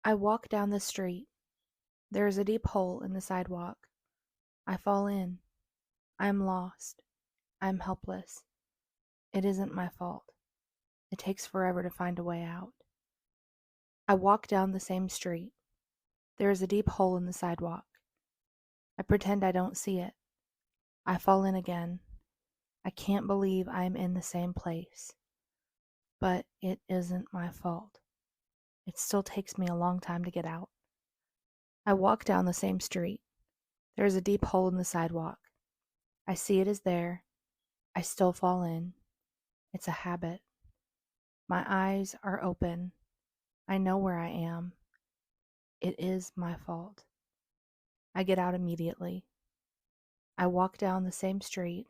I walk down the street. There is a deep hole in the sidewalk. I fall in. I am lost. I am helpless. It isn't my fault. It takes forever to find a way out. I walk down the same street. There is a deep hole in the sidewalk. I pretend I don't see it. I fall in again. I can't believe I am in the same place. But it isn't my fault. It still takes me a long time to get out. I walk down the same street. There is a deep hole in the sidewalk. I see it is there. I still fall in. It's a habit. My eyes are open. I know where I am. It is my fault. I get out immediately. I walk down the same street.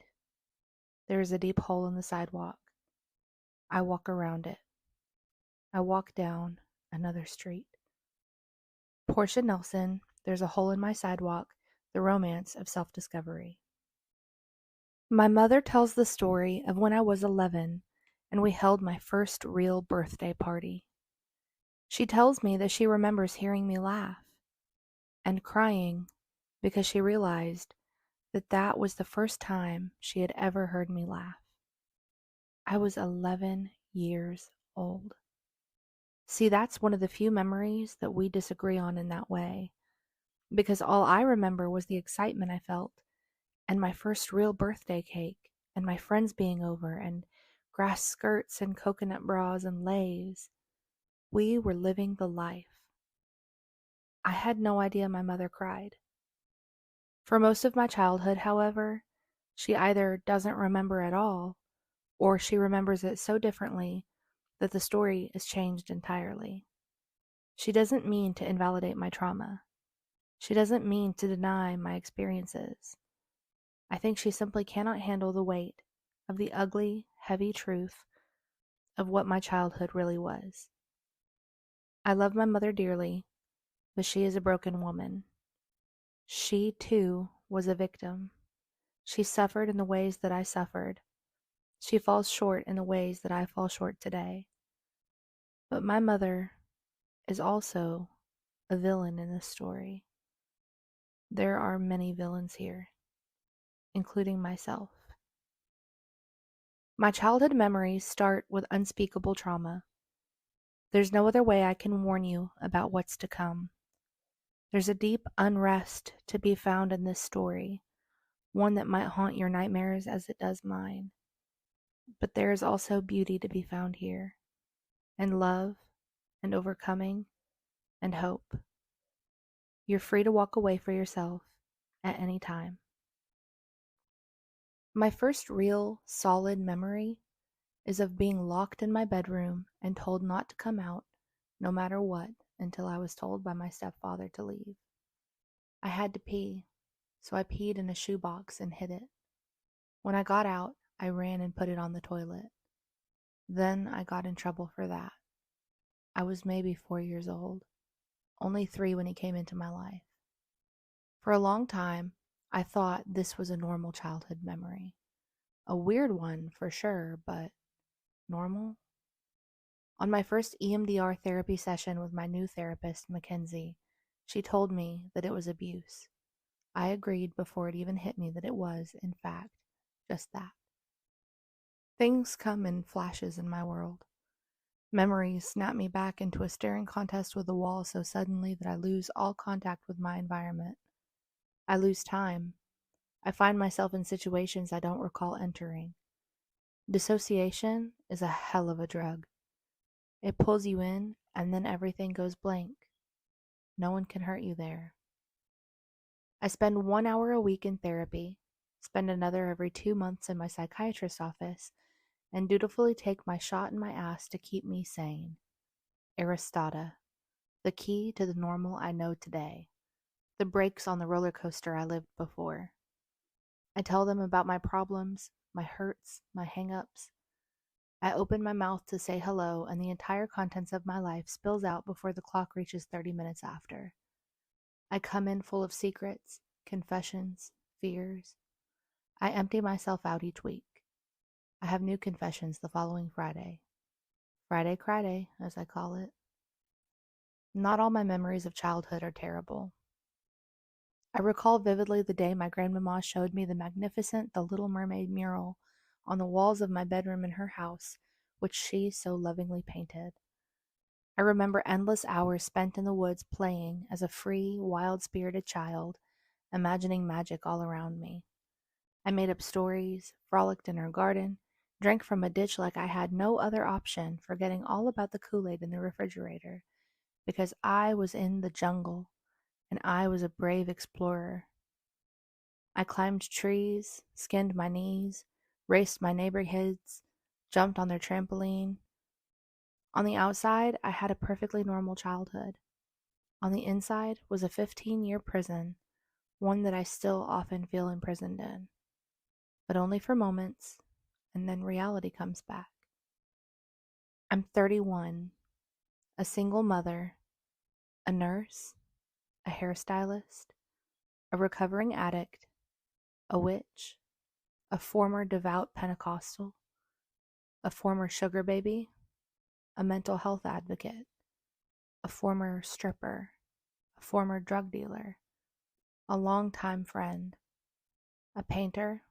There is a deep hole in the sidewalk. I walk around it. I walk down another street. Portia Nelson, There's a Hole in My Sidewalk, The Romance of Self-Discovery. My mother tells the story of when I was 11 and we held my first real birthday party. She tells me that she remembers hearing me laugh and crying because she realized that that was the first time she had ever heard me laugh. I was 11 years old. See, that's one of the few memories that we disagree on in that way, because all I remember was the excitement I felt and my first real birthday cake and my friends being over and grass skirts and coconut bras and leis. We were living the life. I had no idea my mother cried. For most of my childhood, however, she either doesn't remember at all or she remembers it so differently that the story is changed entirely. She doesn't mean to invalidate my trauma. She doesn't mean to deny my experiences. I think she simply cannot handle the weight of the ugly, heavy truth of what my childhood really was. I love my mother dearly, but she is a broken woman. She, too, was a victim. She suffered in the ways that I suffered. She falls short in the ways that I fall short today. But my mother is also a villain in this story. There are many villains here, including myself. My childhood memories start with unspeakable trauma. There's no other way I can warn you about what's to come. There's a deep unrest to be found in this story, one that might haunt your nightmares as it does mine. But there is also beauty to be found here, and love, and overcoming, and hope. You're free to walk away for yourself at any time. My first real, solid memory is of being locked in my bedroom and told not to come out, no matter what, until I was told by my stepfather to leave. I had to pee, so I peed in a shoebox and hid it. When I got out, I ran and put it on the toilet. Then I got in trouble for that. I was maybe 4 years old, only 3 when he came into my life. For a long time, I thought this was a normal childhood memory. A weird one, for sure, but normal? On my first EMDR therapy session with my new therapist, Mackenzie, she told me that it was abuse. I agreed before it even hit me that it was, in fact, just that. Things come in flashes in my world. Memories snap me back into a staring contest with the wall so suddenly that I lose all contact with my environment. I lose time. I find myself in situations I don't recall entering. Dissociation is a hell of a drug. It pulls you in, and then everything goes blank. No one can hurt you there. I spend 1 hour a week in therapy, spend another every 2 months in my psychiatrist's office, and dutifully take my shot in my ass to keep me sane. Aristata, the key to the normal I know today, the brakes on the roller coaster I lived before. I tell them about my problems, my hurts, my hang-ups. I open my mouth to say hello, and the entire contents of my life spills out before the clock reaches 30 minutes after. I come in full of secrets, confessions, fears. I empty myself out each week. I have new confessions the following Friday. Friday Cry Day, as I call it. Not all my memories of childhood are terrible. I recall vividly the day my grandmama showed me the magnificent The Little Mermaid mural on the walls of my bedroom in her house, which she so lovingly painted. I remember endless hours spent in the woods playing as a free, wild-spirited child, imagining magic all around me. I made up stories, frolicked in her garden, drank from a ditch like I had no other option, forgetting all about the Kool-Aid in the refrigerator, because I was in the jungle and I was a brave explorer. I climbed trees, skinned my knees, raced my neighborhoods, jumped on their trampoline. On the outside, I had a perfectly normal childhood. On the inside was a 15-year prison, one that I still often feel imprisoned in, but only for moments, and then reality comes back. I'm 31, a single mother, a nurse, a hairstylist, a recovering addict, a witch, a former devout Pentecostal, a former sugar baby, a mental health advocate, a former stripper, a former drug dealer, a longtime friend, a painter,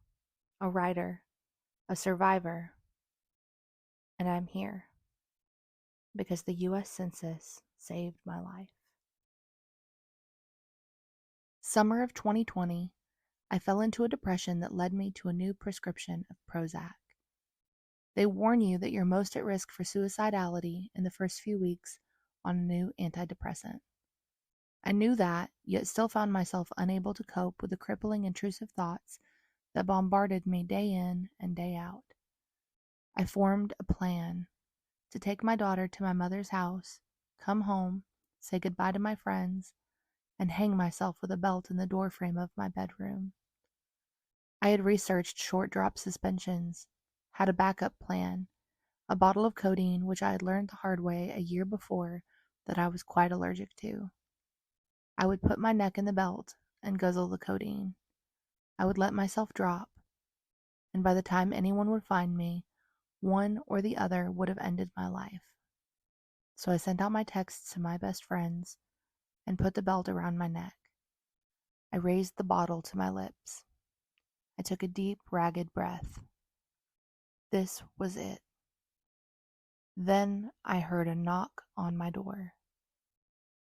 a writer, a survivor, and I'm here because the US Census saved my life. Summer of 2020, I fell into a depression that led me to a new prescription of Prozac. They warn you that you're most at risk for suicidality in the first few weeks on a new antidepressant. I knew that, yet still found myself unable to cope with the crippling intrusive thoughts that bombarded me day in and day out. I formed a plan to take my daughter to my mother's house, come home, say goodbye to my friends, and hang myself with a belt in the doorframe of my bedroom. I had researched short drop suspensions, had a backup plan, a bottle of codeine which I had learned the hard way a year before that I was quite allergic to. I would put my neck in the belt and guzzle the codeine. I would let myself drop, and by the time anyone would find me, one or the other would have ended my life. So I sent out my texts to my best friends and put the belt around my neck. I raised the bottle to my lips. I took a deep, ragged breath. This was it. Then I heard a knock on my door.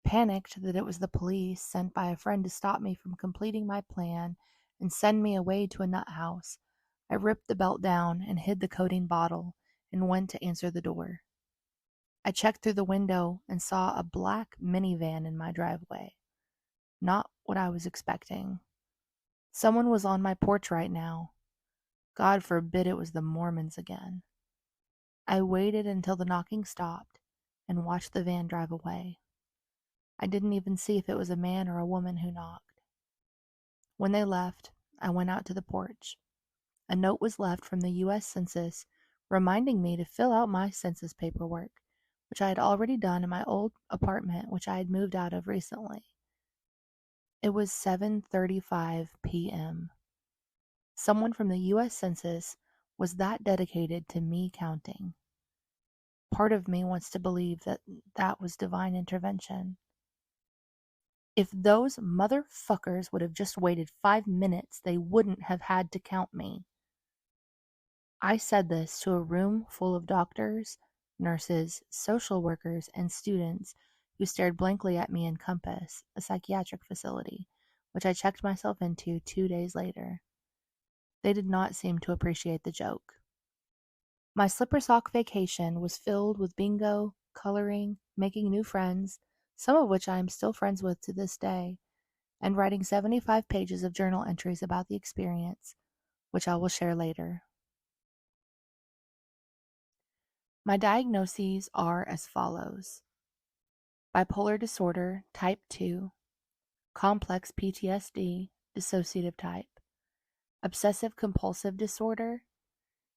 Panicked that it was the police sent by a friend to stop me from completing my plan and send me away to a nut house, I ripped the belt down and hid the codeine bottle and went to answer the door. I checked through the window and saw a black minivan in my driveway. Not what I was expecting. Someone was on my porch right now. God forbid it was the Mormons again. I waited until the knocking stopped and watched the van drive away. I didn't even see if it was a man or a woman who knocked. When they left, I went out to the porch. A note was left from the US Census reminding me to fill out my census paperwork, which I had already done in my old apartment which I had moved out of recently. It was 7:35 p.m. Someone from the US Census was that dedicated to me counting. Part of me wants to believe that that was divine intervention. If those motherfuckers would have just waited 5 minutes, they wouldn't have had to count me. I said this to a room full of doctors, nurses, social workers, and students who stared blankly at me in Compass, a psychiatric facility, which I checked myself into 2 days later. They did not seem to appreciate the joke. My slipper sock vacation was filled with bingo, coloring, making new friends, some of which I am still friends with to this day, and writing 75 pages of journal entries about the experience, which I will share later. My diagnoses are as follows: bipolar disorder type 2, complex PTSD, dissociative type, obsessive compulsive disorder,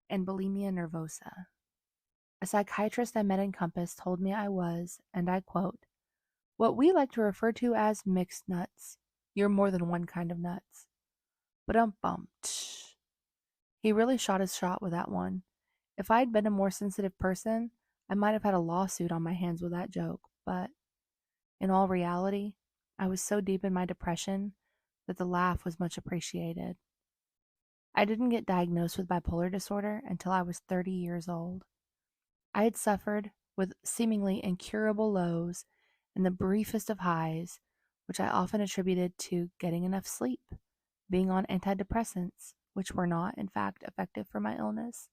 and bulimia nervosa. A psychiatrist I met in Compass told me I was, and I quote, what we like to refer to as mixed nuts. You're more than one kind of nuts. Ba-dum-bum. He really shot his shot with that one. If I'd been a more sensitive person, I might have had a lawsuit on my hands with that joke, but In all reality, I was so deep in my depression that the laugh was much appreciated. I didn't get diagnosed with bipolar disorder until I was 30 years old. I had suffered with seemingly incurable lows and the briefest of highs, which I often attributed to getting enough sleep, being on antidepressants, which were not, in fact, effective for my illness,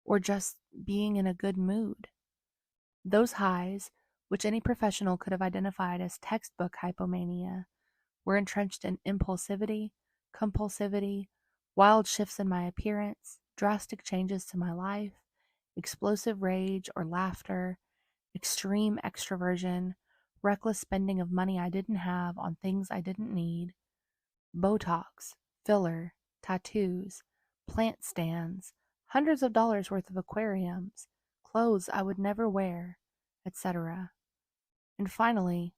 or just being in a good mood. Those highs, which any professional could have identified as textbook hypomania, were entrenched in impulsivity, compulsivity, wild shifts in my appearance, drastic changes to my life, explosive rage or laughter, extreme extroversion, reckless spending of money I didn't have on things I didn't need, Botox, filler, tattoos, plant stands, hundreds of dollars worth of aquariums, clothes I would never wear, etc. And finally,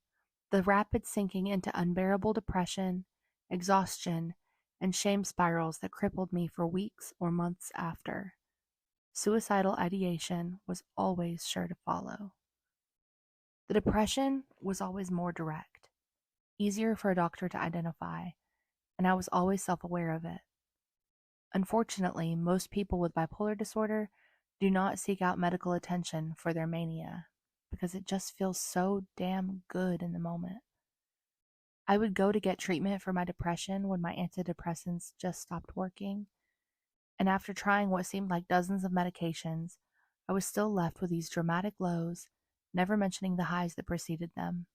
the rapid sinking into unbearable depression, exhaustion, and shame spirals that crippled me for weeks or months after. Suicidal ideation was always sure to follow. The depression was always more direct, easier for a doctor to identify, and I was always self-aware of it. Unfortunately, most people with bipolar disorder do not seek out medical attention for their mania because it just feels so damn good in the moment. I would go to get treatment for my depression when my antidepressants just stopped working, and after trying what seemed like dozens of medications, I was still left with these dramatic lows, never mentioning the highs that preceded them.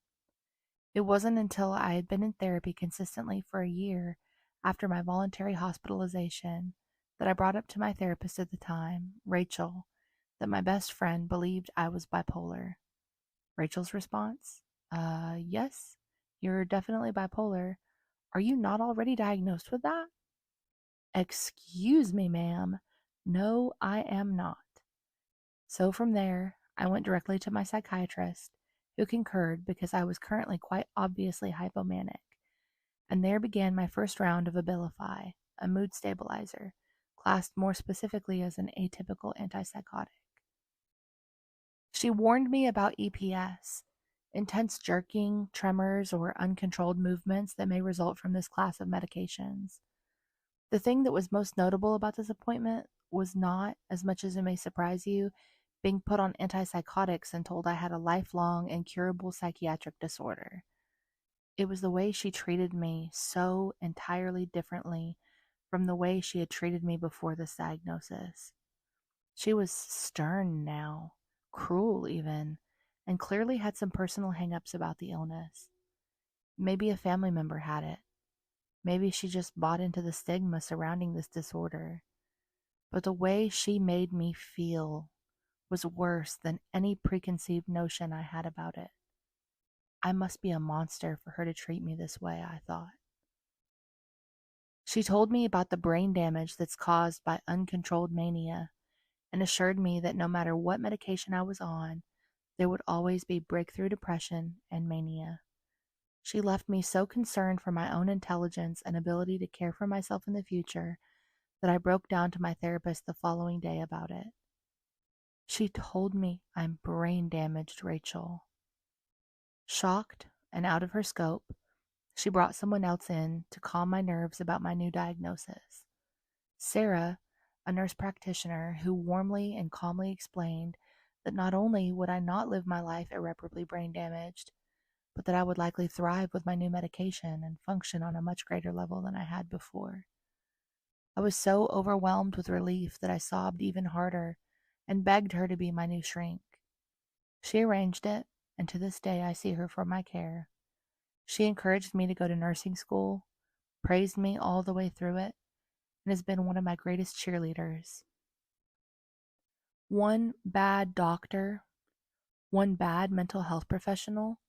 It wasn't until I had been in therapy consistently for a year after my voluntary hospitalization that I brought up to my therapist at the time, Rachel, that my best friend believed I was bipolar. Rachel's response? Yes, you're definitely bipolar. Are you not already diagnosed with that? Excuse me, ma'am. No, I am not. So from there, I went directly to my psychiatrist, who concurred because I was currently quite obviously hypomanic, and there began my first round of Abilify, a mood stabilizer, classed more specifically as an atypical antipsychotic. She warned me about EPS, intense jerking, tremors, or uncontrolled movements that may result from this class of medications. The thing that was most notable about this appointment was not, as much as it may surprise you, being put on antipsychotics and told I had a lifelong, incurable psychiatric disorder. It was the way she treated me so entirely differently from the way she had treated me before this diagnosis. She was stern now, cruel even, and clearly had some personal hang-ups about the illness. Maybe a family member had it. Maybe she just bought into the stigma surrounding this disorder. But the way she made me feel was worse than any preconceived notion I had about it. I must be a monster for her to treat me this way, I thought. She told me about the brain damage that's caused by uncontrolled mania and assured me that no matter what medication I was on, there would always be breakthrough depression and mania. She left me so concerned for my own intelligence and ability to care for myself in the future that I broke down to my therapist the following day about it. She told me I'm brain damaged, Rachel. Shocked and out of her scope, she brought someone else in to calm my nerves about my new diagnosis. Sarah, a nurse practitioner who warmly and calmly explained that not only would I not live my life irreparably brain damaged, but that I would likely thrive with my new medication and function on a much greater level than I had before. I was so overwhelmed with relief that I sobbed even harder and begged her to be my new shrink. She arranged it, and to this day I see her for my care. She encouraged me to go to nursing school, praised me all the way through it, and has been one of my greatest cheerleaders. One bad doctor, one bad mental health professional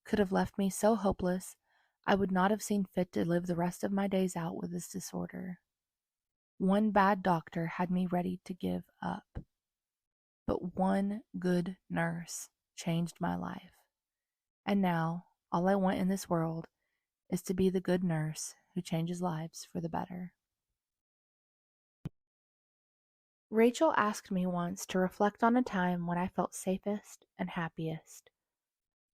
could have left me so hopeless I would not have seen fit to live the rest of my days out with this disorder. One bad doctor had me ready to give up. But one good nurse changed my life. And now, all I want in this world is to be the good nurse who changes lives for the better. Rachel asked me once to reflect on a time when I felt safest and happiest.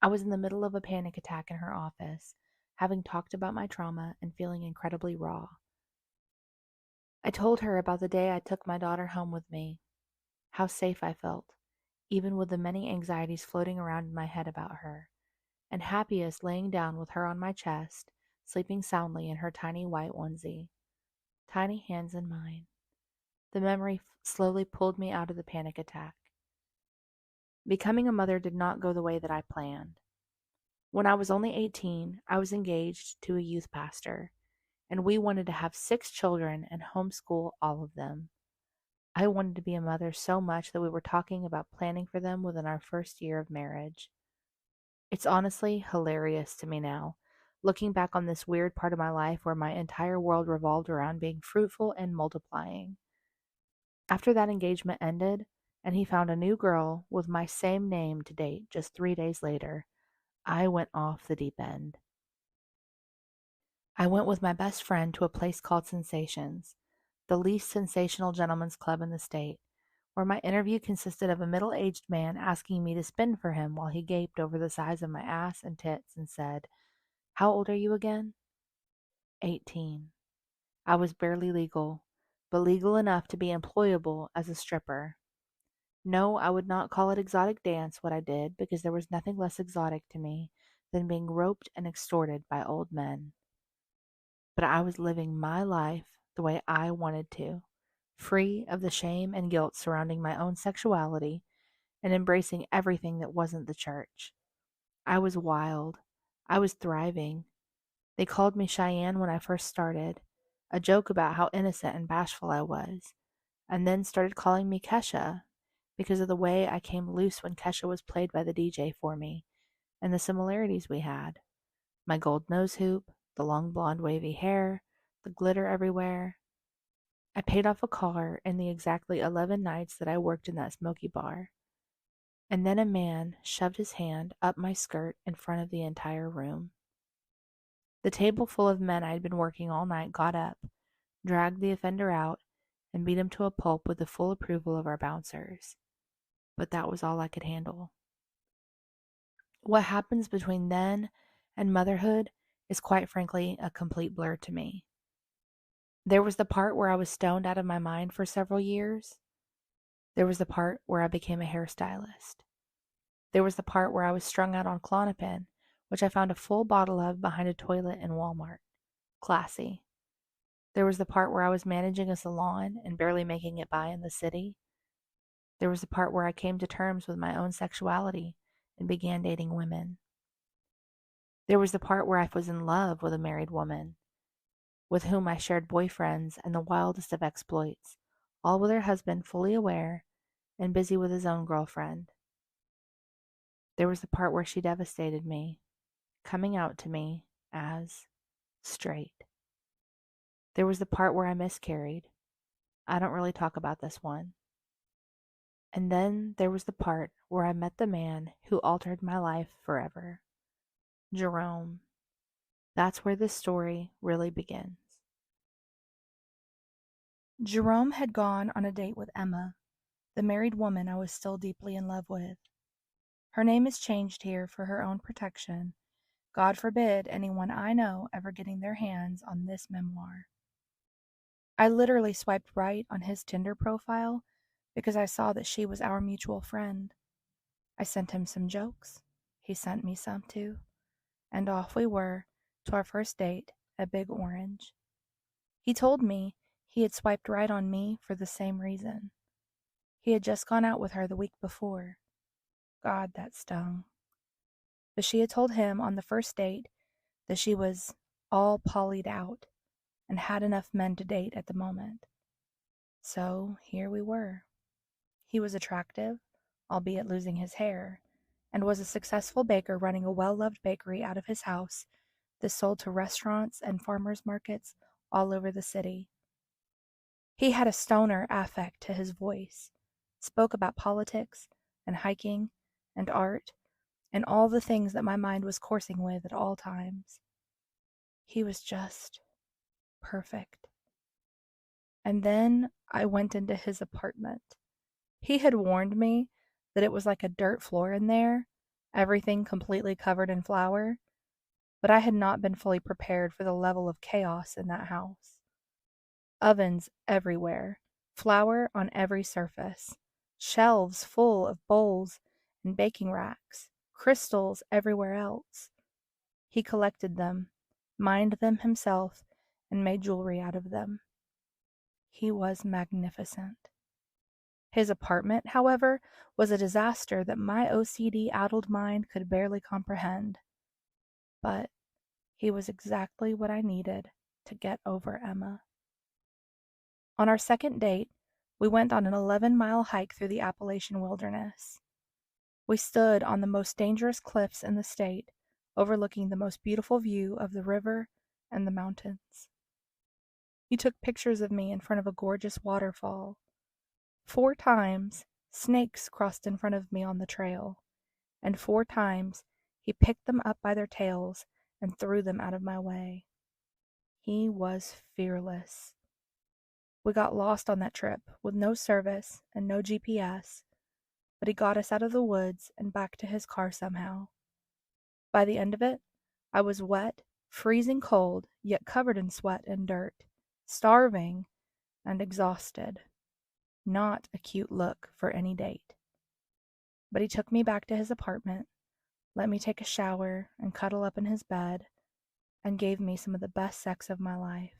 I was in the middle of a panic attack in her office, having talked about my trauma and feeling incredibly raw. I told her about the day I took my daughter home with me, how safe I felt, even with the many anxieties floating around in my head about her, and happiest laying down with her on my chest, sleeping soundly in her tiny white onesie, tiny hands in mine. The memory slowly pulled me out of the panic attack. Becoming a mother did not go the way that I planned. When I was only 18, I was engaged to a youth pastor, and we wanted to have 6 children and homeschool all of them. I wanted to be a mother so much that we were talking about planning for them within our first year of marriage. It's honestly hilarious to me now, looking back on this weird part of my life where my entire world revolved around being fruitful and multiplying. After that engagement ended, and he found a new girl with my same name to date just 3 days later, I went off the deep end. I went with my best friend to a place called Sensations, the least sensational gentlemen's club in the state, where my interview consisted of a middle-aged man asking me to spin for him while he gaped over the size of my ass and tits and said, "How old are you again?" 18. I was barely legal, but legal enough to be employable as a stripper. No, I would not call it exotic dance what I did, because there was nothing less exotic to me than being roped and extorted by old men. But I was living my life the way I wanted to, free of the shame and guilt surrounding my own sexuality and embracing everything that wasn't the church. I was wild. I was thriving. They called me Cheyenne when I first started, a joke about how innocent and bashful I was, and then started calling me Kesha because of the way I came loose when Kesha was played by the DJ for me, and the similarities we had. My gold nose hoop, the long blonde wavy hair, the glitter everywhere. I paid off a car in the exactly 11 nights that I worked in that smoky bar. And then a man shoved his hand up my skirt in front of the entire room. The table full of men I had been working all night got up, dragged the offender out, and beat him to a pulp with the full approval of our bouncers. But that was all I could handle. What happens between then and motherhood is quite frankly a complete blur to me. There was the part where I was stoned out of my mind for several years. There was the part where I became a hairstylist. There was the part where I was strung out on Klonopin, which I found a full bottle of behind a toilet in Walmart. Classy. There was the part where I was managing a salon and barely making it by in the city. There was the part where I came to terms with my own sexuality and began dating women. There was the part where I was in love with a married woman, with whom I shared boyfriends and the wildest of exploits, all with her husband fully aware and busy with his own girlfriend. There was the part where she devastated me, coming out to me as straight. There was the part where I miscarried. I don't really talk about this one. And then there was the part where I met the man who altered my life forever. Jerome. That's where this story really begins. Jerome had gone on a date with Emma, the married woman I was still deeply in love with. Her name is changed here for her own protection. God forbid anyone I know ever getting their hands on this memoir. I literally swiped right on his Tinder profile because I saw that she was our mutual friend. I sent him some jokes. He sent me some too. And off we were to our first date at Big Orange. He told me he had swiped right on me for the same reason. He had just gone out with her the week before. God, that stung. But she had told him on the first date that she was all polyed out and had enough men to date at the moment. So here we were. He was attractive, albeit losing his hair, and was a successful baker running a well-loved bakery out of his house that sold to restaurants and farmers markets all over the city. He had a stoner affect to his voice, spoke about politics and hiking and art and all the things that my mind was coursing with at all times. He was just perfect. And then I went into his apartment. He had warned me that it was like a dirt floor in there, everything completely covered in flour, but I had not been fully prepared for the level of chaos in that house. Ovens everywhere, flour on every surface, shelves full of bowls and baking racks, crystals everywhere else. He collected them, mined them himself, and made jewelry out of them. He was magnificent. His apartment, however, was a disaster that my OCD-addled mind could barely comprehend. But he was exactly what I needed to get over Emma. On our second date, we went on an 11-mile hike through the Appalachian wilderness. We stood on the most dangerous cliffs in the state, overlooking the most beautiful view of the river and the mountains. He took pictures of me in front of a gorgeous waterfall. 4 times, snakes crossed in front of me on the trail, and 4 times he picked them up by their tails and threw them out of my way. He was fearless. We got lost on that trip with no service and no GPS, but he got us out of the woods and back to his car somehow. By the end of it, I was wet, freezing cold, yet covered in sweat and dirt, starving and exhausted. Not a cute look for any date. But he took me back to his apartment, let me take a shower and cuddle up in his bed, and gave me some of the best sex of my life.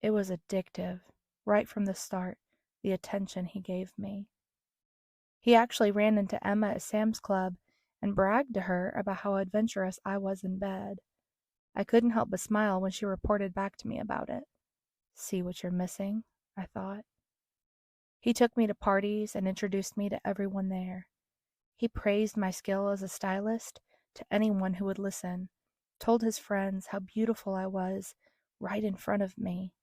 It was addictive, right from the start, the attention he gave me. He actually ran into Emma at Sam's Club and bragged to her about how adventurous I was in bed. I couldn't help but smile when she reported back to me about it. See what you're missing, I thought. He took me to parties and introduced me to everyone there. He praised my skill as a stylist to anyone who would listen, told his friends how beautiful I was right in front of me.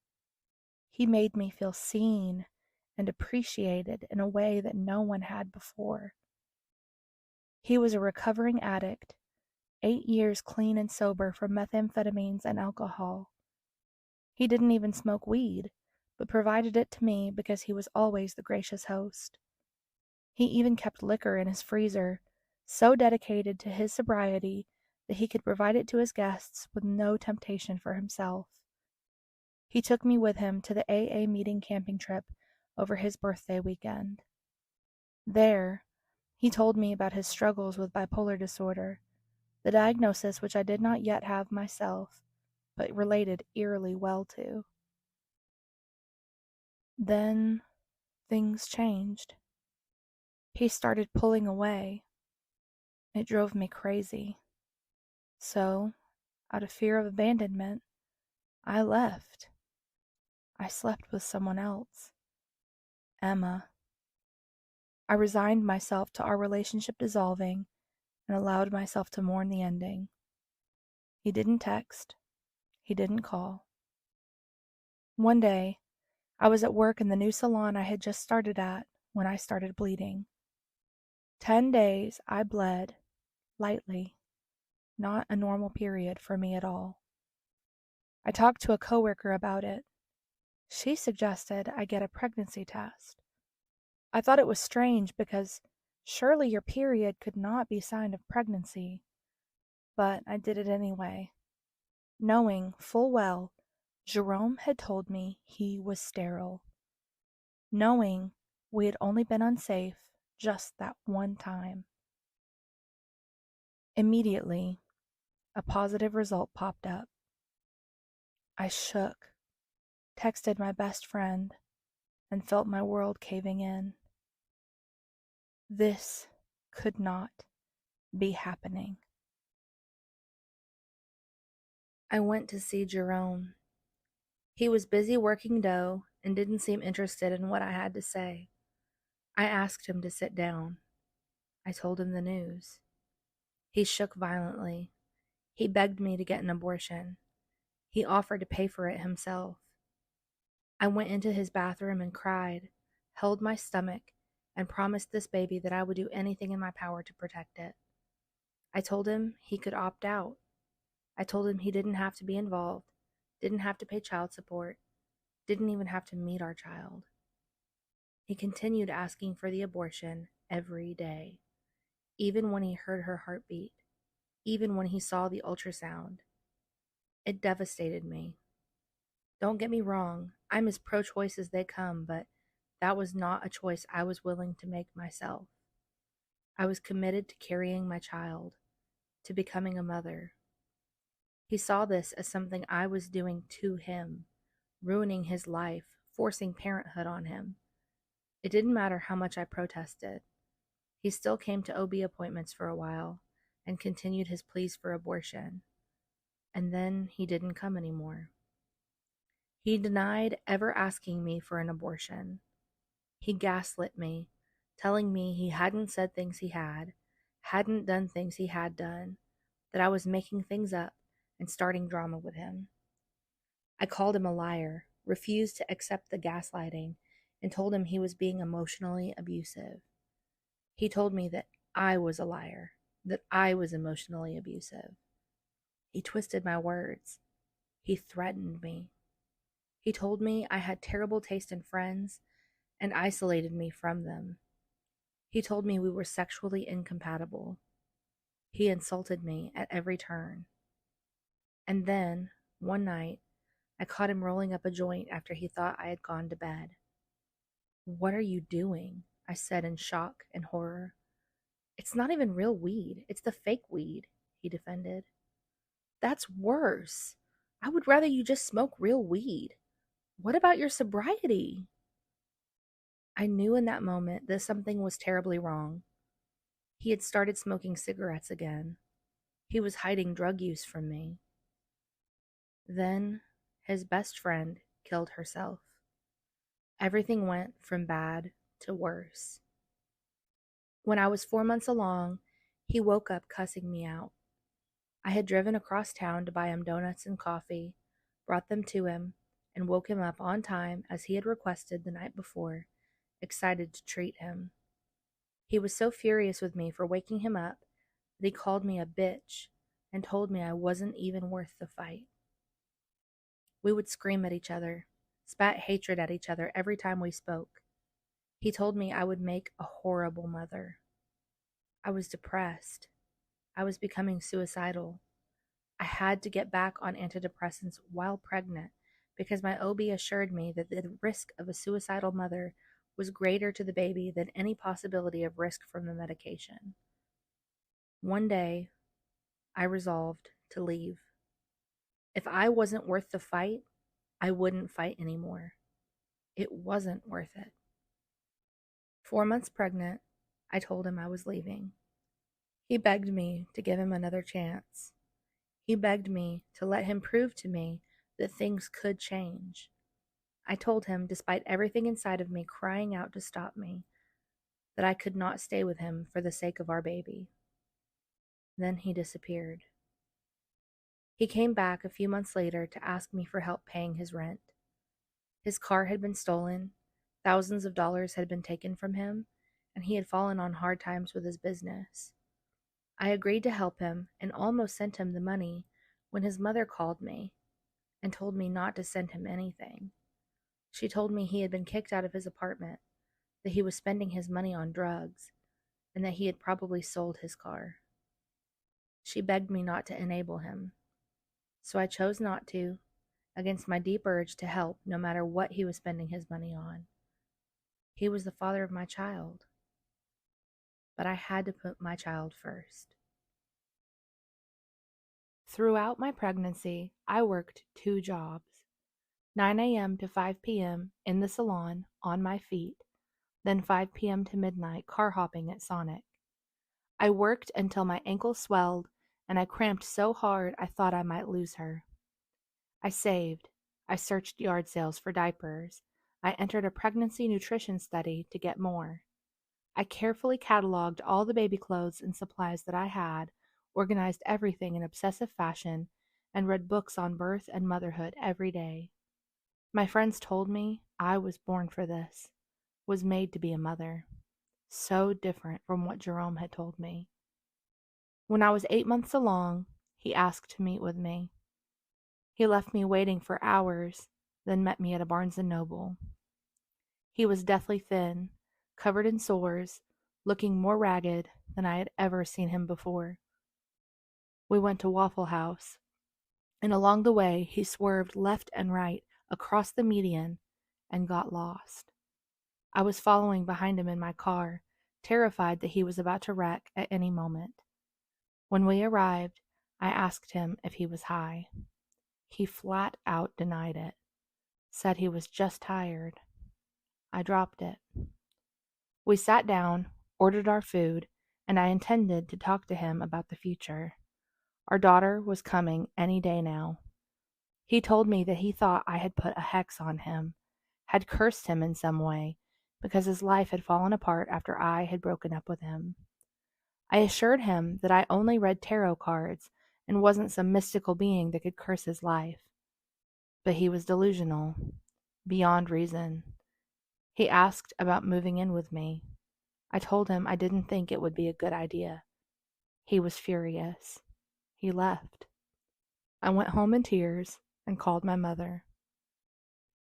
He made me feel seen and appreciated in a way that no one had before. He was a recovering addict, 8 years clean and sober from methamphetamines and alcohol. He didn't even smoke weed, but provided it to me because he was always the gracious host. He even kept liquor in his freezer, so dedicated to his sobriety that he could provide it to his guests with no temptation for himself. He took me with him to the AA meeting camping trip over his birthday weekend. There, he told me about his struggles with bipolar disorder, the diagnosis which I did not yet have myself, but related eerily well to. Then, things changed. He started pulling away. It drove me crazy. So, out of fear of abandonment, I left. I slept with someone else. Emma. I resigned myself to our relationship dissolving and allowed myself to mourn the ending. He didn't text. He didn't call. One day, I was at work in the new salon I had just started at when I started bleeding. 10 days I bled, lightly, not a normal period for me at all. I talked to a coworker about it. She suggested I get a pregnancy test. I thought it was strange because surely your period could not be a sign of pregnancy, but I did it anyway, knowing full well Jerome had told me he was sterile, knowing we had only been unsafe just that one time. Immediately, a positive result popped up. I shook, texted my best friend, and felt my world caving in. This could not be happening. I went to see Jerome. He was busy working dough and didn't seem interested in what I had to say. I asked him to sit down. I told him the news. He shook violently. He begged me to get an abortion. He offered to pay for it himself. I went into his bathroom and cried, held my stomach, and promised this baby that I would do anything in my power to protect it. I told him he could opt out. I told him he didn't have to be involved, didn't have to pay child support, didn't even have to meet our child. He continued asking for the abortion every day. even when he heard her heartbeat, even when he saw the ultrasound. It devastated me. Don't get me wrong, I'm as pro choice as they come, but that was not a choice I was willing to make myself. I was committed to carrying my child, to becoming a mother. He saw this as something I was doing to him, ruining his life, forcing parenthood on him. It didn't matter how much I protested. He still came to OB appointments for a while and continued his pleas for abortion. And then he didn't come anymore. He denied ever asking me for an abortion. He gaslit me, telling me he hadn't said things he hadn't done things he had done, that I was making things up and starting drama with him. I called him a liar, refused to accept the gaslighting, and told him he was being emotionally abusive. He told me that I was a liar, that I was emotionally abusive. He twisted my words. He threatened me. He told me I had terrible taste in friends and isolated me from them. He told me we were sexually incompatible. He insulted me at every turn. And then, one night, I caught him rolling up a joint after he thought I had gone to bed. "What are you doing?" I said in shock and horror. "It's not even real weed. It's the fake weed," he defended. "That's worse. I would rather you just smoke real weed. What about your sobriety?" I knew in that moment that something was terribly wrong. He had started smoking cigarettes again. He was hiding drug use from me. Then, his best friend killed herself. Everything went from bad to worse. When I was 4 months along, he woke up cussing me out. I had driven across town to buy him donuts and coffee, brought them to him, and woke him up on time as he had requested the night before, excited to treat him. He was so furious with me for waking him up that he called me a bitch and told me I wasn't even worth the fight. We would scream at each other, spat hatred at each other every time we spoke. He told me I would make a horrible mother. I was depressed. I was becoming suicidal. I had to get back on antidepressants while pregnant because my OB assured me that the risk of a suicidal mother was greater to the baby than any possibility of risk from the medication. One day, I resolved to leave. If I wasn't worth the fight, I wouldn't fight anymore. It wasn't worth it. 4 months pregnant, I told him I was leaving. He begged me to give him another chance. He begged me to let him prove to me that things could change. I told him, despite everything inside of me crying out to stop me, that I could not stay with him for the sake of our baby. Then he disappeared. He came back a few months later to ask me for help paying his rent. His car had been stolen, thousands of dollars had been taken from him, and he had fallen on hard times with his business. I agreed to help him and almost sent him the money when his mother called me and told me not to send him anything. She told me he had been kicked out of his apartment, that he was spending his money on drugs, and that he had probably sold his car. She begged me not to enable him, so I chose not to, against my deep urge to help no matter what he was spending his money on. He was the father of my child, but I had to put my child first. Throughout my pregnancy, I worked 2 jobs, 9 a.m. to 5 p.m. in the salon on my feet, then 5 p.m. to midnight car hopping at Sonic. I worked until my ankle swelled and I cramped so hard I thought I might lose her. I saved. I searched yard sales for diapers. I entered a pregnancy nutrition study to get more. I carefully cataloged all the baby clothes and supplies that I had, organized everything in obsessive fashion, and read books on birth and motherhood every day. My friends told me I was born for this, was made to be a mother. So different from what Jerome had told me. When I was 8 months along, he asked to meet with me. He left me waiting for hours, then met me at a Barnes & Noble. He was deathly thin, covered in sores, looking more ragged, than I had ever seen him before. We went to Waffle House, and along the way he swerved left and right across the median and got lost. I was following behind him in my car, terrified that he was about to wreck at any moment. When we arrived, I asked him if he was high. He flat out denied it, said he was just tired. I dropped it. We sat down, ordered our food, and I intended to talk to him about the future. Our daughter was coming any day now. He told me that he thought I had put a hex on him, had cursed him in some way, because his life had fallen apart after I had broken up with him. I assured him that I only read tarot cards and wasn't some mystical being that could curse his life. But he was delusional, beyond reason. He asked about moving in with me. I told him I didn't think it would be a good idea. He was furious. He left. I went home in tears and called my mother.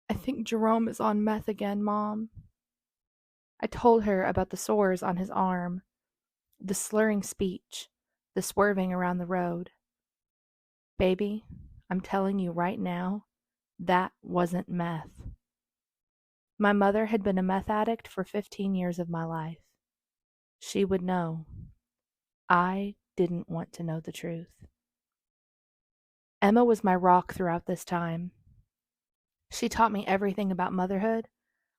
"I think Jerome is on meth again, Mom." I told her about the sores on his arm, the slurring speech, the swerving around the road. "Baby, I'm telling you right now, that wasn't meth." My mother had been a meth addict for 15 years of my life. She would know. I didn't want to know the truth. Emma was my rock throughout this time. She taught me everything about motherhood,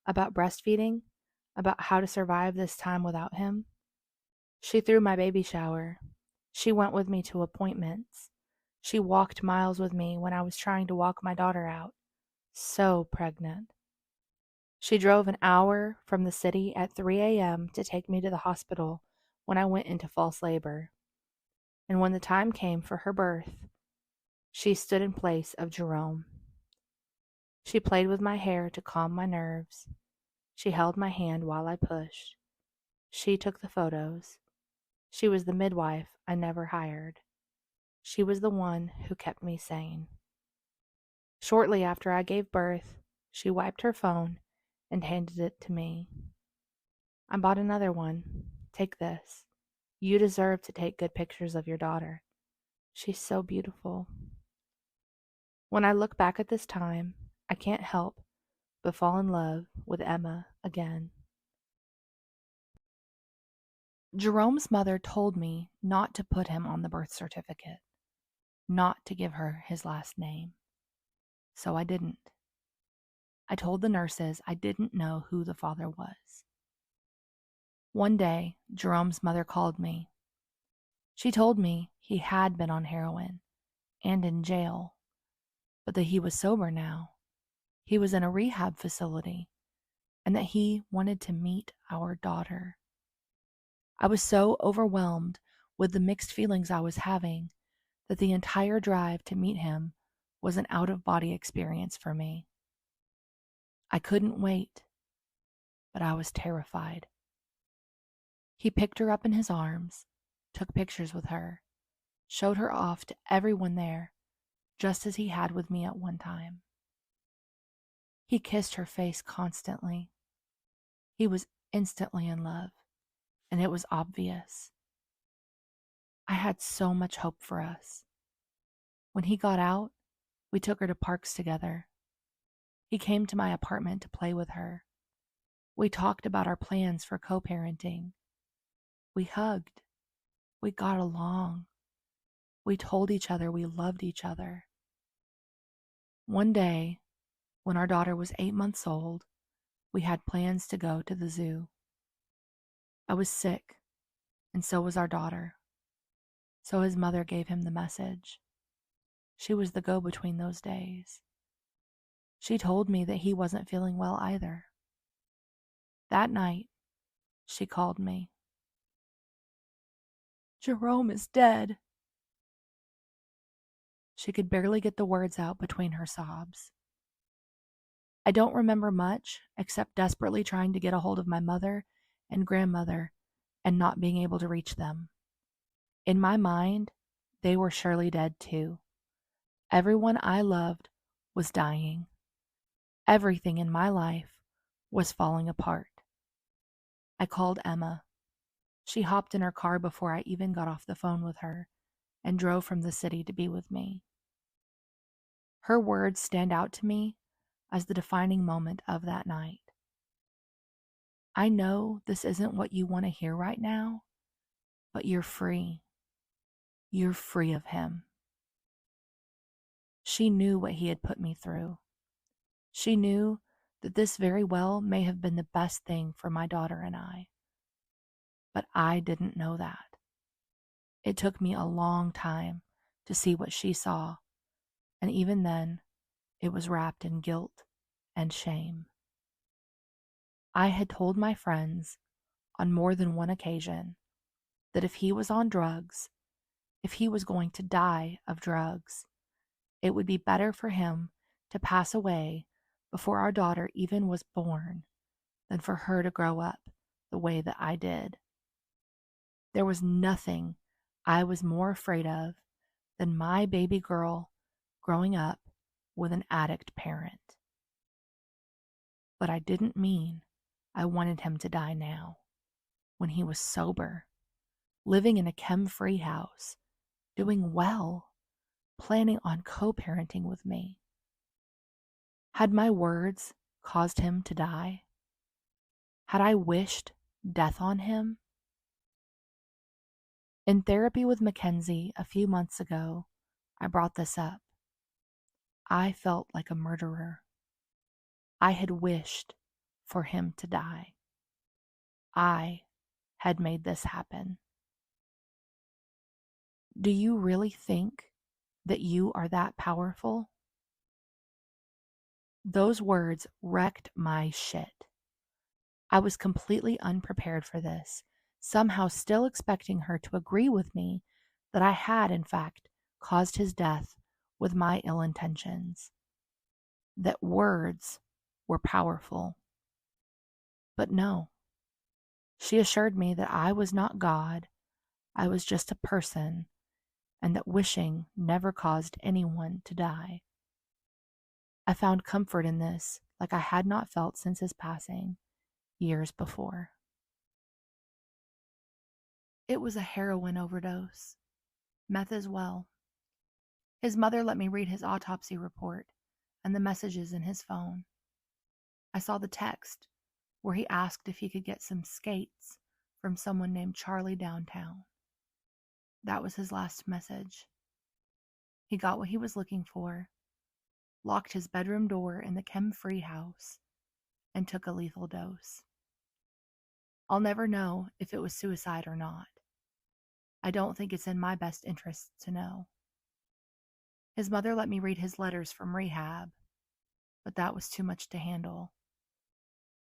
about breastfeeding, about how to survive this time without him. She threw my baby shower. She went with me to appointments. She walked miles with me when I was trying to walk my daughter out. So pregnant. She drove an hour from the city at 3 a.m. to take me to the hospital when I went into false labor. And when the time came for her birth, she stood in place of Jerome. She played with my hair to calm my nerves. She held my hand while I pushed. She took the photos. She was the midwife I never hired. She was the one who kept me sane. Shortly after I gave birth, she wiped her phone and handed it to me. "I bought another one. Take this. You deserve to take good pictures of your daughter. She's so beautiful." When I look back at this time, I can't help but fall in love with Emma again. Jerome's mother told me not to put him on the birth certificate, not to give her his last name. So I didn't. I told the nurses I didn't know who the father was. One day, Jerome's mother called me. She told me he had been on heroin and in jail, but that he was sober now. He was in a rehab facility, and that he wanted to meet our daughter. I was so overwhelmed with the mixed feelings I was having that the entire drive to meet him was an out-of-body experience for me. I couldn't wait, but I was terrified. He picked her up in his arms, took pictures with her, showed her off to everyone there, just as he had with me at one time. He kissed her face constantly. He was instantly in love, and it was obvious. I had so much hope for us. When he got out, we took her to parks together. He came to my apartment to play with her. We talked about our plans for co-parenting. We hugged. We got along. We told each other we loved each other. One day, when our daughter was 8 months old, we had plans to go to the zoo. I was sick, and so was our daughter. So his mother gave him the message. She was the go-between those days. She told me that he wasn't feeling well either. That night, she called me. "Jerome is dead." She could barely get the words out between her sobs. I don't remember much except desperately trying to get a hold of my mother and grandmother and not being able to reach them. In my mind, they were surely dead too. Everyone I loved was dying. Everything in my life was falling apart. I called Emma. She hopped in her car before I even got off the phone with her and drove from the city to be with me. Her words stand out to me as the defining moment of that night. I know this isn't what you want to hear right now, but you're free. You're free of him. She knew what he had put me through. She knew that this very well may have been the best thing for my daughter and I. But I didn't know that. It took me a long time to see what she saw, and even then, it was wrapped in guilt and shame. I had told my friends on more than one occasion that if he was on drugs, if he was going to die of drugs, it would be better for him to pass away before our daughter even was born than for her to grow up the way that I did. There was nothing I was more afraid of than my baby girl growing up with an addict parent. But I didn't mean I wanted him to die now, when he was sober, living in a chem-free house, doing well, planning on co-parenting with me. Had my words caused him to die? Had I wished death on him? In therapy with Mackenzie a few months ago, I brought this up. I felt like a murderer. I had wished for him to die. I had made this happen. Do you really think that you are that powerful? Those words wrecked my shit. I was completely unprepared for this, somehow still expecting her to agree with me that I had, in fact, caused his death with my ill intentions. That words were powerful. But no. She assured me that I was not God, I was just a person, and that wishing never caused anyone to die. I found comfort in this like I had not felt since his passing, years before. It was a heroin overdose, meth as well. His mother let me read his autopsy report and the messages in his phone. I saw the text where he asked if he could get some skates from someone named Charlie downtown. That was his last message. He got what he was looking for, locked his bedroom door in the chem-free house, and took a lethal dose. I'll never know if it was suicide or not. I don't think it's in my best interest to know. His mother let me read his letters from rehab, but that was too much to handle.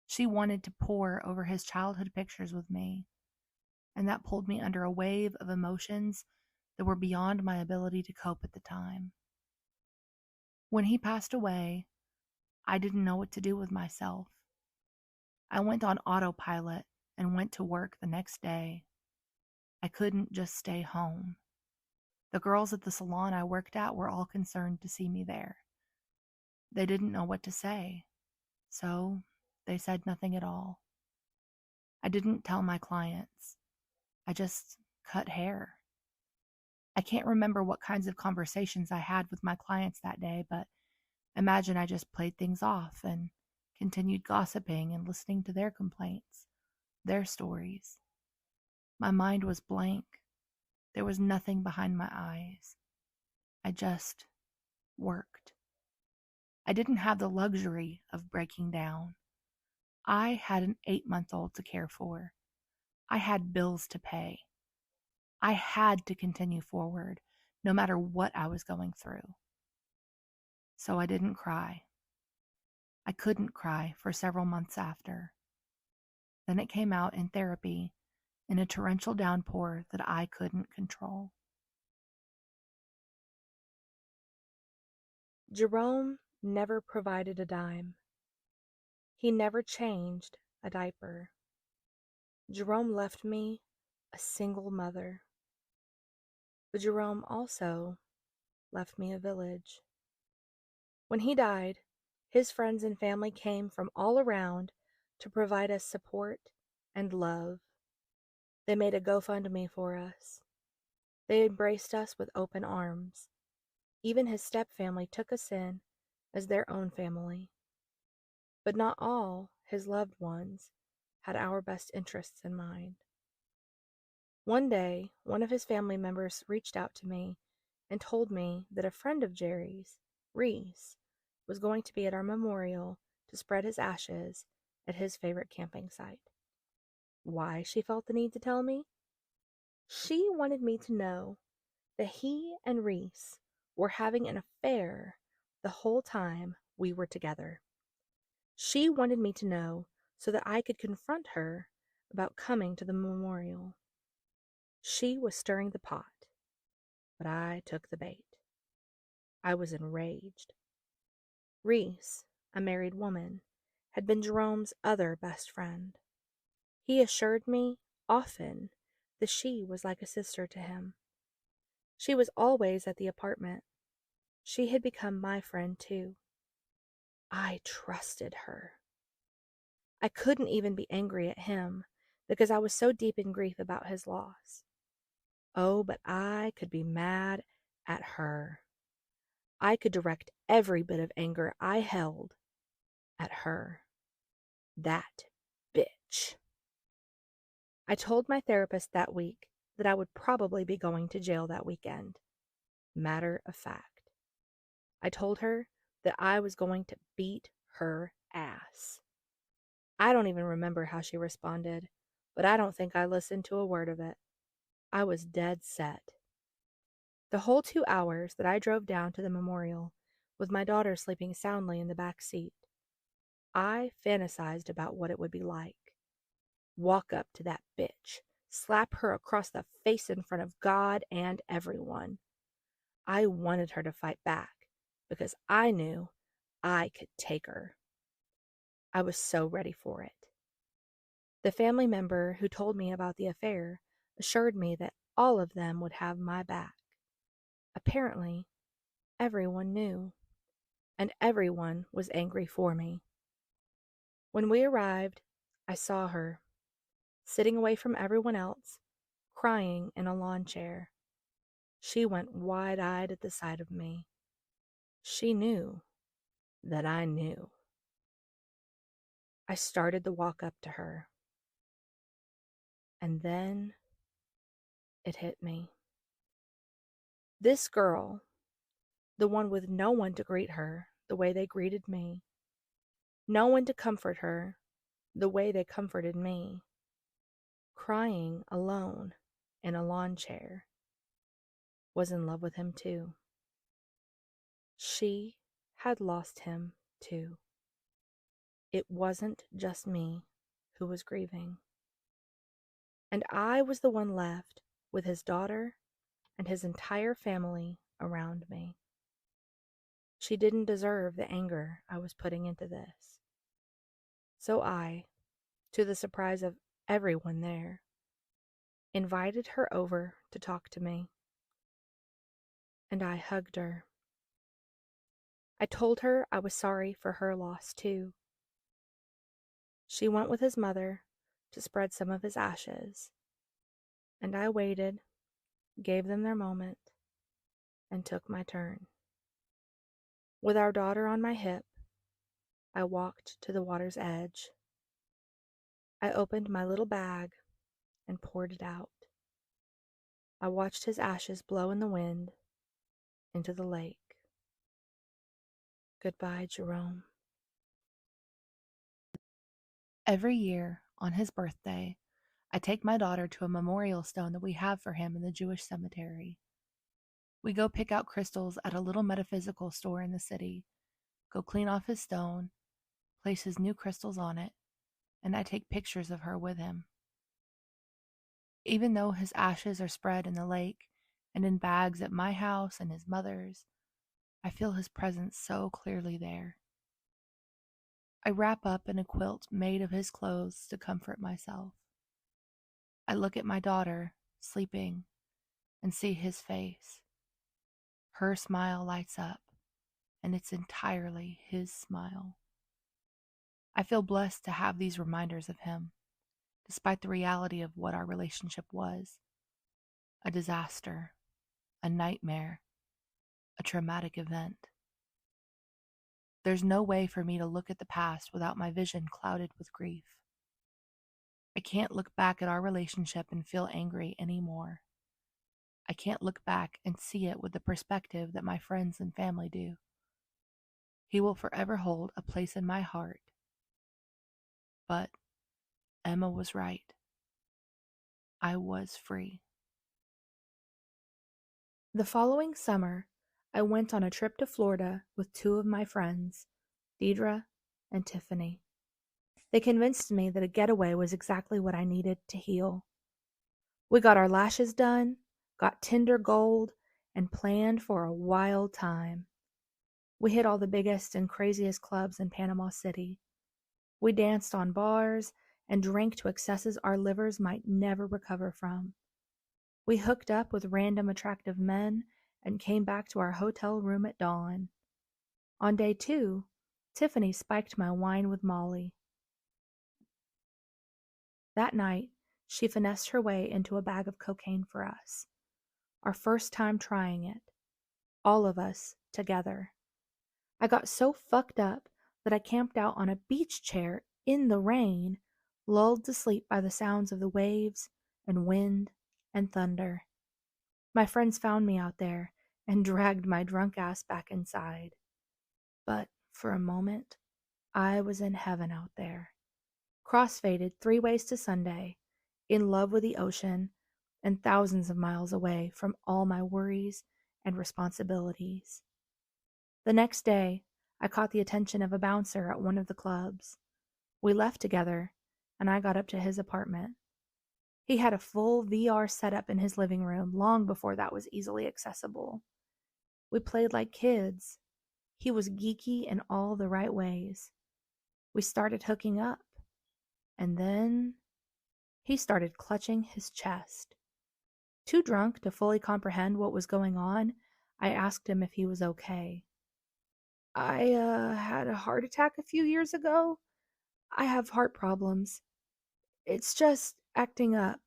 She wanted to pore over his childhood pictures with me, and that pulled me under a wave of emotions that were beyond my ability to cope at the time. When he passed away, I didn't know what to do with myself. I went on autopilot and went to work the next day. I couldn't just stay home. The girls at the salon I worked at were all concerned to see me there. They didn't know what to say, so they said nothing at all. I didn't tell my clients. I just cut hair. I can't remember what kinds of conversations I had with my clients that day, but imagine I just played things off and continued gossiping and listening to their complaints, their stories. My mind was blank. There was nothing behind my eyes. I just worked. I didn't have the luxury of breaking down. I had an 8-month-old to care for. I had bills to pay. I had to continue forward, no matter what I was going through. So I didn't cry. I couldn't cry for several months after. Then it came out in therapy in a torrential downpour that I couldn't control. Jerome never provided a dime. He never changed a diaper. Jerome left me a single mother. But Jerome also left me a village. When he died, his friends and family came from all around to provide us support and love. They made a GoFundMe for us. They embraced us with open arms. Even his stepfamily took us in as their own family. But not all his loved ones had our best interests in mind. One day, one of his family members reached out to me and told me that a friend of Jerry's, Reese, was going to be at our memorial to spread his ashes at his favorite camping site. Why she felt the need to tell me? She wanted me to know that he and Reese were having an affair the whole time we were together. She wanted me to know so that I could confront her about coming to the memorial. She was stirring the pot, but I took the bait. I was enraged. Reese, a married woman, had been Jerome's other best friend. He assured me often that she was like a sister to him. She was always at the apartment. She had become my friend too. I trusted her. I couldn't even be angry at him because I was so deep in grief about his loss. Oh, but I could be mad at her. I could direct every bit of anger I held at her. That bitch. I told my therapist that week that I would probably be going to jail that weekend. Matter of fact. I told her that I was going to beat her ass. I don't even remember how she responded, but I don't think I listened to a word of it. I was dead set. The whole 2 hours that I drove down to the memorial, with my daughter sleeping soundly in the back seat, I fantasized about what it would be like. Walk up to that bitch, slap her across the face in front of God and everyone. I wanted her to fight back because I knew I could take her. I was so ready for it. The family member who told me about the affair assured me that all of them would have my back. Apparently, everyone knew, and everyone was angry for me. When we arrived, I saw her, sitting away from everyone else, crying in a lawn chair. She went wide-eyed at the sight of me. She knew that I knew. I started the walk up to her. And then it hit me. This girl, the one with no one to greet her the way they greeted me, no one to comfort her the way they comforted me, crying alone in a lawn chair, was in love with him too. She had lost him too. It wasn't just me who was grieving. And I was the one left with his daughter and his entire family around me. She didn't deserve the anger I was putting into this. So I, to the surprise of everyone there, invited her over to talk to me. And I hugged her. I told her I was sorry for her loss too. She went with his mother to spread some of his ashes, and I waited, gave them their moment, and took my turn. With our daughter on my hip, I walked to the water's edge. I opened my little bag and poured it out. I watched his ashes blow in the wind into the lake. Goodbye, Jerome. Every year, on his birthday, I take my daughter to a memorial stone that we have for him in the Jewish cemetery. We go pick out crystals at a little metaphysical store in the city, go clean off his stone, place his new crystals on it, and I take pictures of her with him. Even though his ashes are spread in the lake and in bags at my house and his mother's, I feel his presence so clearly there. I wrap up in a quilt made of his clothes to comfort myself. I look at my daughter, sleeping, and see his face. Her smile lights up, and it's entirely his smile. I feel blessed to have these reminders of him, despite the reality of what our relationship was: a disaster, a nightmare, a traumatic event. There's no way for me to look at the past without my vision clouded with grief. I can't look back at our relationship and feel angry anymore. I can't look back and see it with the perspective that my friends and family do. He will forever hold a place in my heart. But Emma was right. I was free. The following summer, I went on a trip to Florida with two of my friends, Deidre and Tiffany. They convinced me that a getaway was exactly what I needed to heal. We got our lashes done, got Tinder gold, and planned for a wild time. We hit all the biggest and craziest clubs in Panama City. We danced on bars and drank to excesses our livers might never recover from. We hooked up with random attractive men and came back to our hotel room at dawn. On day 2, Tiffany spiked my wine with Molly. That night, she finessed her way into a bag of cocaine for us. Our first time trying it. All of us together. I got so fucked up that I camped out on a beach chair in the rain, lulled to sleep by the sounds of the waves and wind and thunder. My friends found me out there and dragged my drunk ass back inside. But for a moment, I was in heaven out there. Crossfaded 3 ways to Sunday, in love with the ocean, and thousands of miles away from all my worries and responsibilities. The next day, I caught the attention of a bouncer at one of the clubs. We left together, and I got up to his apartment. He had a full VR setup in his living room long before that was easily accessible. We played like kids. He was geeky in all the right ways. We started hooking up, and then he started clutching his chest. Too drunk to fully comprehend what was going on, I asked him if he was okay. I had a heart attack a few years ago. I have heart problems. It's just acting up.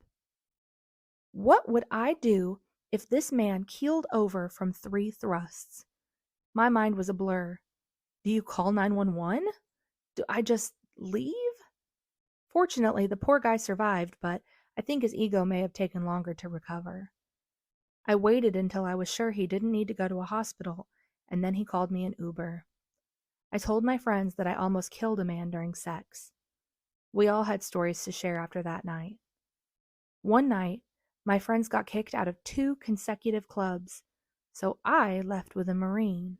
What would I do if this man keeled over from 3 thrusts? My mind was a blur. Do you call 911? Do I just leave? Fortunately, the poor guy survived, but I think his ego may have taken longer to recover. I waited until I was sure he didn't need to go to a hospital, and then he called me an Uber. I told my friends that I almost killed a man during sex. We all had stories to share after that night. One night, my friends got kicked out of 2 consecutive clubs, so I left with a Marine.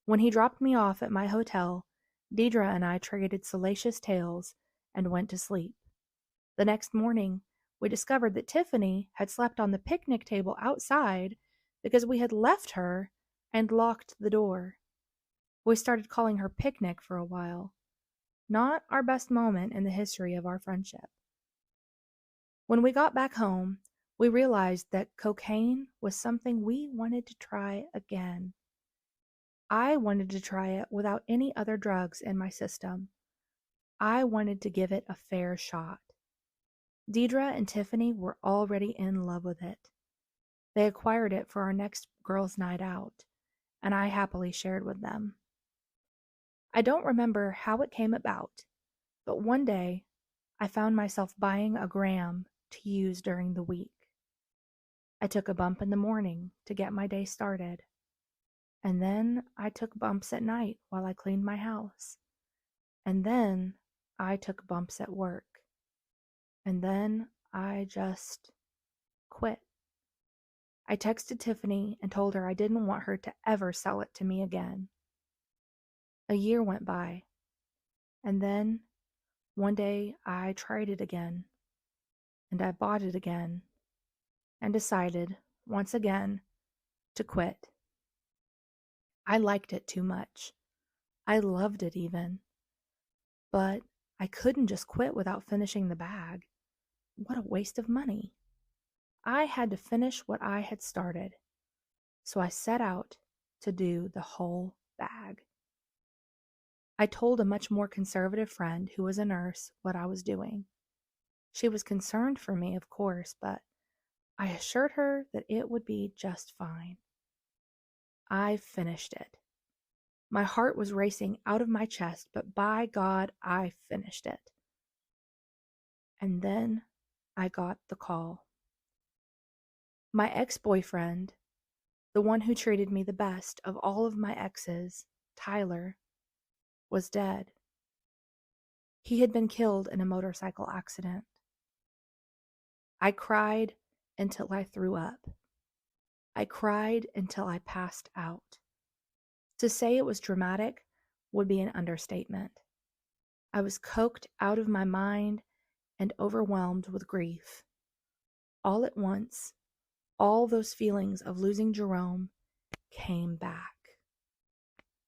When he dropped me off at my hotel, Deidre and I traded salacious tales and went to sleep. The next morning, we discovered that Tiffany had slept on the picnic table outside because we had left her and locked the door. We started calling her Picnic for a while. Not our best moment in the history of our friendship. When we got back home, we realized that cocaine was something we wanted to try again. I wanted to try it without any other drugs in my system. I wanted to give it a fair shot. Deidre and Tiffany were already in love with it. They acquired it for our next girls' night out, and I happily shared with them. I don't remember how it came about, but one day I found myself buying a gram to use during the week. I took a bump in the morning to get my day started, and then I took bumps at night while I cleaned my house, and then I took bumps at work, and then I just quit. I texted Tiffany and told her I didn't want her to ever sell it to me again. A year went by, and then one day I tried it again, and I bought it again, and decided, once again, to quit. I liked it too much. I loved it even. But I couldn't just quit without finishing the bag. What a waste of money. I had to finish what I had started. So I set out to do the whole bag. I told a much more conservative friend who was a nurse what I was doing. She was concerned for me, of course, but I assured her that it would be just fine. I finished it. My heart was racing out of my chest, but by God, I finished it. And then I got the call. My ex-boyfriend, the one who treated me the best of all of my exes, Tyler, was dead. He had been killed in a motorcycle accident. I cried until I threw up. I cried until I passed out. To say it was dramatic would be an understatement. I was coked out of my mind and overwhelmed with grief. All at once, all those feelings of losing Jerome came back.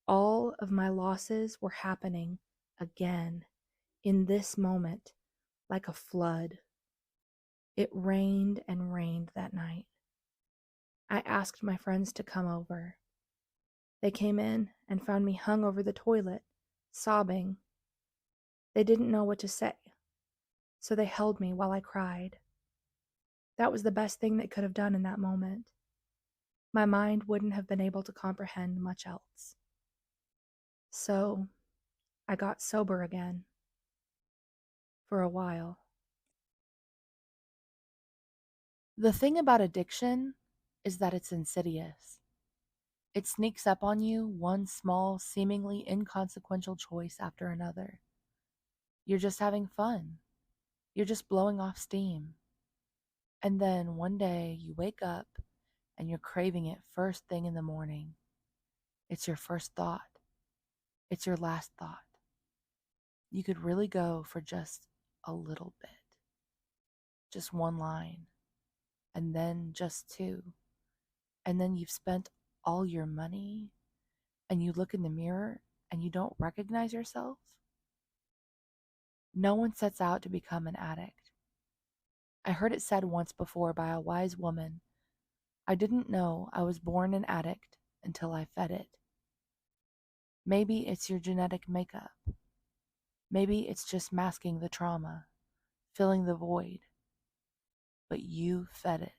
All of my losses were happening again in this moment like a flood. It rained and rained that night. I asked my friends to come over. They came in and found me hung over the toilet, sobbing. They didn't know what to say, so they held me while I cried. That was the best thing they could have done in that moment. My mind wouldn't have been able to comprehend much else. So, I got sober again. For a while. The thing about addiction is that it's insidious. It sneaks up on you, one small, seemingly inconsequential choice after another. You're just having fun. You're just blowing off steam. And then one day you wake up and you're craving it first thing in the morning. It's your first thought. It's your last thought. You could really go for just a little bit. Just one line. And then just two. And then you've spent all your money and you look in the mirror and you don't recognize yourself. No one sets out to become an addict. I heard it said once before by a wise woman, I didn't know I was born an addict until I fed it. Maybe it's your genetic makeup. Maybe it's just masking the trauma, filling the void. But you fed it.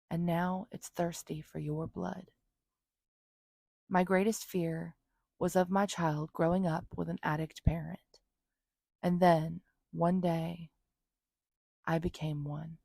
And now it's thirsty for your blood. My greatest fear was of my child growing up with an addict parent. And then, one day, I became one.